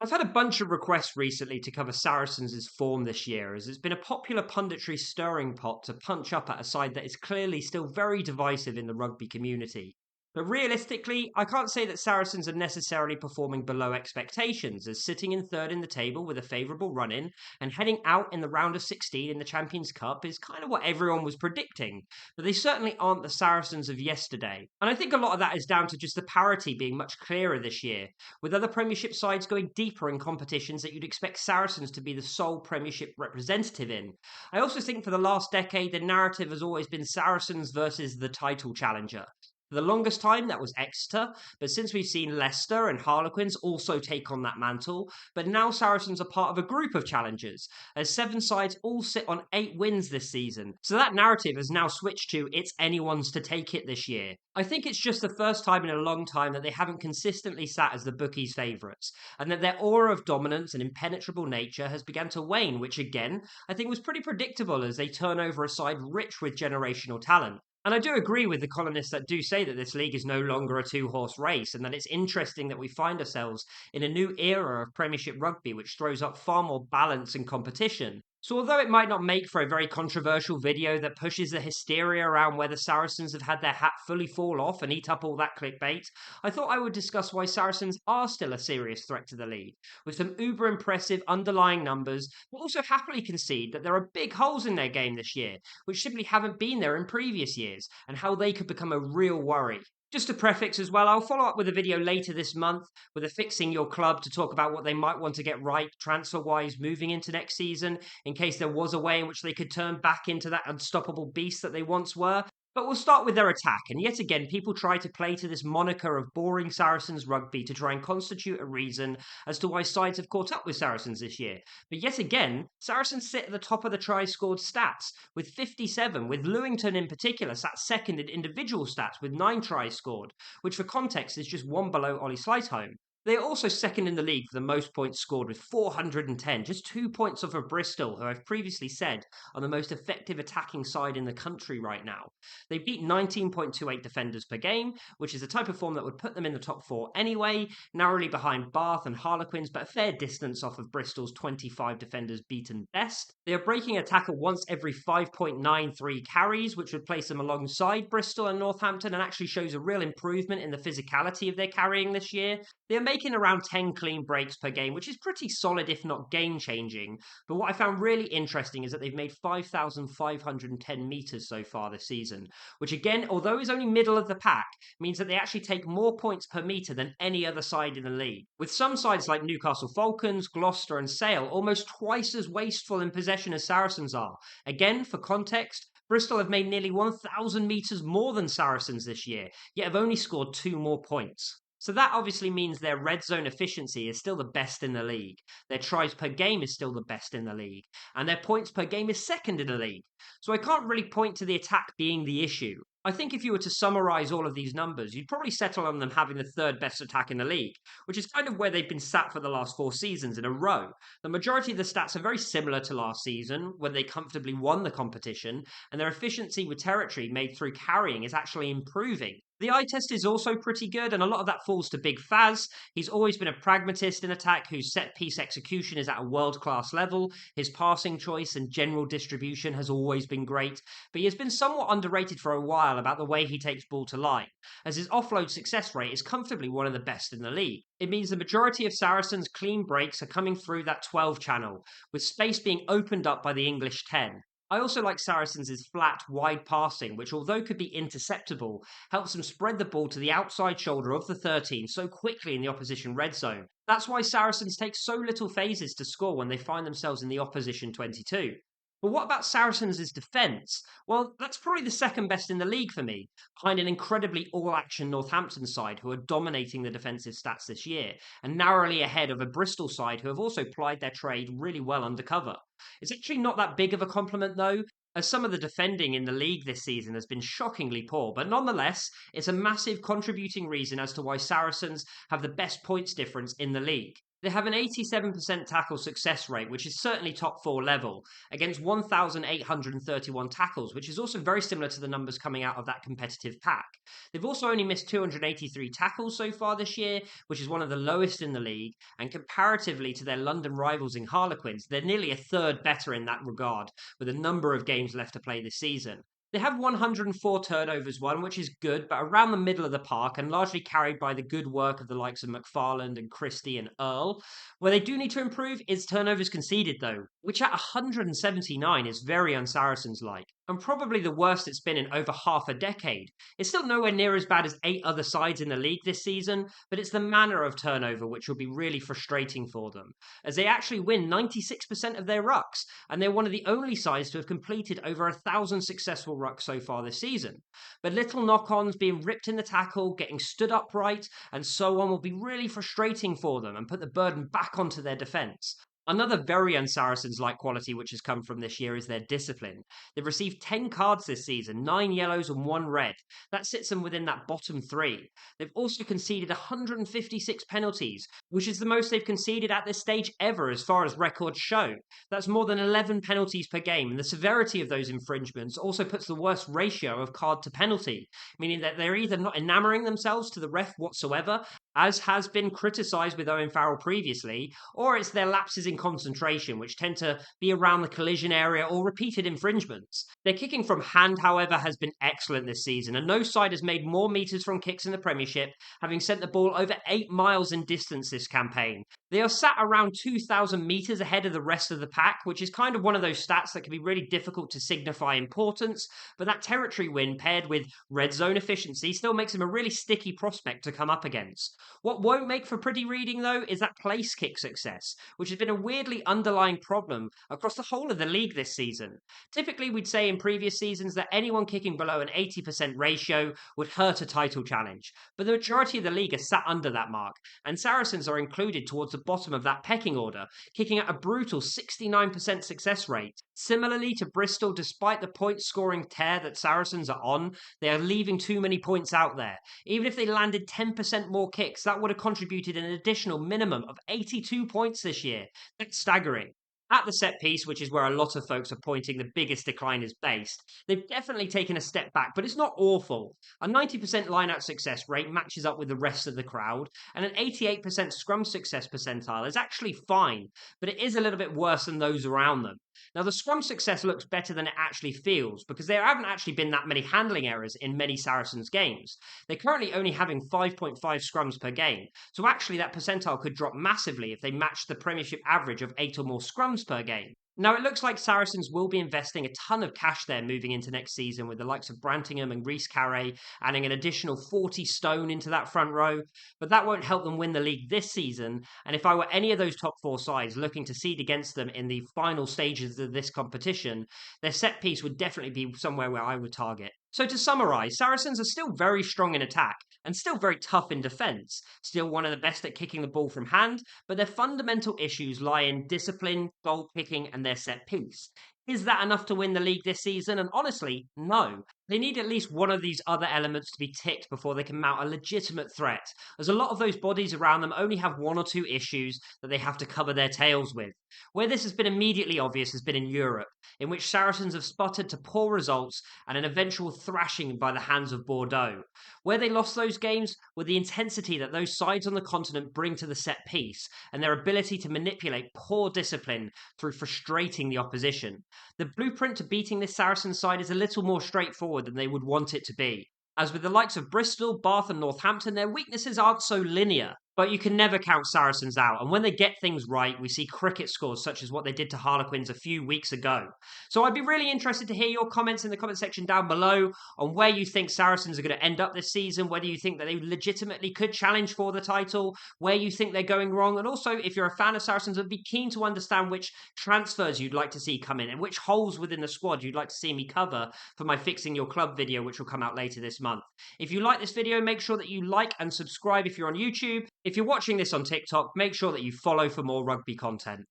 I've had a bunch of requests recently to cover Saracens' form this year, as it's been a popular punditry stirring pot to punch up at a side that is clearly still very divisive in the rugby community. But realistically, I can't say that Saracens are necessarily performing below expectations, as sitting in third in the table with a favourable run in and heading out in the round of 16 in the Champions Cup is kind of what everyone was predicting. But they certainly aren't the Saracens of yesterday. And I think a lot of that is down to just the parity being much clearer this year, with other Premiership sides going deeper in competitions that you'd expect Saracens to be the sole Premiership representative in. I also think for the last decade, the narrative has always been Saracens versus the title challenger. For the longest time, that was Exeter, but since we've seen Leicester and Harlequins also take on that mantle, but now Saracens are part of a group of challengers, as seven sides all sit on 8 wins this season. So that narrative has now switched to it's anyone's to take it this year. I think it's just the first time in a long time that they haven't consistently sat as the bookies' favourites, and that their aura of dominance and impenetrable nature has begun to wane, which again, I think was pretty predictable as they turn over a side rich with generational talent. And I do agree with the columnists that do say that this league is no longer a two-horse race, and that it's interesting that we find ourselves in a new era of Premiership rugby, which throws up far more balance and competition. So although it might not make for a very controversial video that pushes the hysteria around whether Saracens have had their hat fully fall off and eat up all that clickbait, I thought I would discuss why Saracens are still a serious threat to the league, with some uber impressive underlying numbers, but also happily concede that there are big holes in their game this year, which simply haven't been there in previous years, and how they could become a real worry. Just to prefix as well, I'll follow up with a video later this month with a Fixing Your Club to talk about what they might want to get right transfer-wise moving into next season, in case there was a way in which they could turn back into that unstoppable beast that they once were. But we'll start with their attack, and yet again, people try to play to this moniker of boring Saracens rugby to try and constitute a reason as to why sides have caught up with Saracens this year. But yet again, Saracens sit at the top of the tries scored stats with 57, with Lewington in particular sat second in individual stats with 9 tries scored, which for context is just one below Ollie Slightholme. They are also second in the league for the most points scored with 410, just 2 points off of Bristol, who I've previously said are the most effective attacking side in the country right now. They beat 19.28 defenders per game, which is a type of form that would put them in the top 4 anyway, narrowly behind Bath and Harlequins, but a fair distance off of Bristol's 25 defenders beaten best. They are breaking a tackle once every 5.93 carries, which would place them alongside Bristol and Northampton and actually shows a real improvement in the physicality of their carrying this year. They are making around 10 clean breaks per game, which is pretty solid if not game-changing. But what I found really interesting is that they've made 5,510 metres so far this season, which again, although is only middle of the pack, means that they actually take more points per metre than any other side in the league. With some sides like Newcastle Falcons, Gloucester and Sale almost twice as wasteful in possession as Saracens are. Again, for context, Bristol have made nearly 1,000 metres more than Saracens this year, yet have only scored 2 more points. So that obviously means their red zone efficiency is still the best in the league, their tries per game is still the best in the league, and their points per game is second in the league. So I can't really point to the attack being the issue. I think if you were to summarise all of these numbers, you'd probably settle on them having the third best attack in the league, which is kind of where they've been sat for the last 4 seasons in a row. The majority of the stats are very similar to last season, when they comfortably won the competition, and their efficiency with territory made through carrying is actually improving. The eye test is also pretty good, and a lot of that falls to Big Faz. He's always been a pragmatist in attack whose set-piece execution is at a world-class level. His passing choice and general distribution has always been great, but he has been somewhat underrated for a while about the way he takes ball to line, as his offload success rate is comfortably one of the best in the league. It means the majority of Saracens' clean breaks are coming through that 12 channel, with space being opened up by the English 10. I also like Saracens' flat, wide passing, which although could be interceptable, helps them spread the ball to the outside shoulder of the 13 so quickly in the opposition red zone. That's why Saracens take so little phases to score when they find themselves in the opposition 22. But what about Saracens' defence? Well, that's probably the second best in the league for me, behind an incredibly all-action Northampton side who are dominating the defensive stats this year, and narrowly ahead of a Bristol side who have also plied their trade really well undercover. It's actually not that big of a compliment though, as some of the defending in the league this season has been shockingly poor, but nonetheless, it's a massive contributing reason as to why Saracens have the best points difference in the league. They have an 87% tackle success rate, which is certainly top four level, against 1,831 tackles, which is also very similar to the numbers coming out of that competitive pack. They've also only missed 283 tackles so far this year, which is one of the lowest in the league, and comparatively to their London rivals in Harlequins, they're nearly a third better in that regard, with a number of games left to play this season. They have 104 turnovers won, which is good, but around the middle of the park and largely carried by the good work of the likes of McFarland and Christie and Earl. Where they do need to improve is turnovers conceded, though, which at 179 is very un-Saracens like, and probably the worst it's been in over half a decade. It's still nowhere near as bad as 8 other sides in the league this season, but it's the manner of turnover which will be really frustrating for them, as they actually win 96% of their rucks, and they're one of the only sides to have completed over 1,000 successful rucks so far this season. But little knock-ons, being ripped in the tackle, getting stood upright, and so on will be really frustrating for them and put the burden back onto their defence. Another very un-Saracens-like quality which has come from this year is their discipline. They've received 10 cards this season, 9 yellows and 1 red. That sits them within that bottom 3. They've also conceded 156 penalties, which is the most they've conceded at this stage ever as far as records show. That's more than 11 penalties per game, and the severity of those infringements also puts the worst ratio of card to penalty, meaning that they're either not enamouring themselves to the ref whatsoever, as has been criticised with Owen Farrell previously, or it's their lapses in concentration, which tend to be around the collision area or repeated infringements. Their kicking from hand, however, has been excellent this season, and no side has made more metres from kicks in the Premiership, having sent the ball over 8 miles in distance this campaign. They are sat around 2,000 metres ahead of the rest of the pack, which is kind of one of those stats that can be really difficult to signify importance, but that territory win paired with red zone efficiency still makes him a really sticky prospect to come up against. What won't make for pretty reading, though, is that place kick success, which has been a weirdly underlying problem across the whole of the league this season. Typically, we'd say in previous seasons that anyone kicking below an 80% ratio would hurt a title challenge, but the majority of the league is sat under that mark, and Saracens are included towards the bottom of that pecking order, kicking at a brutal 69% success rate. Similarly to Bristol, despite the point-scoring tear that Saracens are on, they are leaving too many points out there. Even if they landed 10% more kicks, that would have contributed an additional minimum of 82 points this year. That's staggering. At the set piece, which is where a lot of folks are pointing the biggest decline is based, they've definitely taken a step back, but it's not awful. A 90% line-out success rate matches up with the rest of the crowd, and an 88% scrum success percentile is actually fine, but it is a little bit worse than those around them. Now, the scrum success looks better than it actually feels, because there haven't actually been that many handling errors in many Saracens games. They're currently only having 5.5 scrums per game, so actually that percentile could drop massively if they matched the Premiership average of 8 or more scrums per game. Now, it looks like Saracens will be investing a ton of cash there moving into next season, with the likes of Brantingham and Rhys Carré adding an additional 40 stone into that front row, but that won't help them win the league this season, and if I were any of those top 4 sides looking to seed against them in the final stages of this competition, their set piece would definitely be somewhere where I would target. So to summarise, Saracens are still very strong in attack and still very tough in defence, still one of the best at kicking the ball from hand, but their fundamental issues lie in discipline, goal kicking and their set piece. Is that enough to win the league this season? And honestly, no. They need at least one of these other elements to be ticked before they can mount a legitimate threat, as a lot of those bodies around them only have 1 or 2 issues that they have to cover their tails with. Where this has been immediately obvious has been in Europe, in which Saracens have sputtered to poor results and an eventual thrashing by the hands of Bordeaux. Where they lost those games were the intensity that those sides on the continent bring to the set piece, and their ability to manipulate poor discipline through frustrating the opposition. The blueprint to beating this Saracen side is a little more straightforward than they would want it to be. As with the likes of Bristol, Bath and Northampton, their weaknesses aren't so linear. But you can never count Saracens out, and when they get things right, we see cricket scores such as what they did to Harlequins a few weeks ago. So I'd be really interested to hear your comments in the comment section down below on where you think Saracens are going to end up this season, whether you think that they legitimately could challenge for the title, where you think they're going wrong, and also if you're a fan of Saracens, I'd be keen to understand which transfers you'd like to see come in and which holes within the squad you'd like to see me cover for my Fixing Your Club video, which will come out later this month. If you like this video, make sure that you like and subscribe if you're on YouTube. If you're watching this on TikTok, make sure that you follow for more rugby content.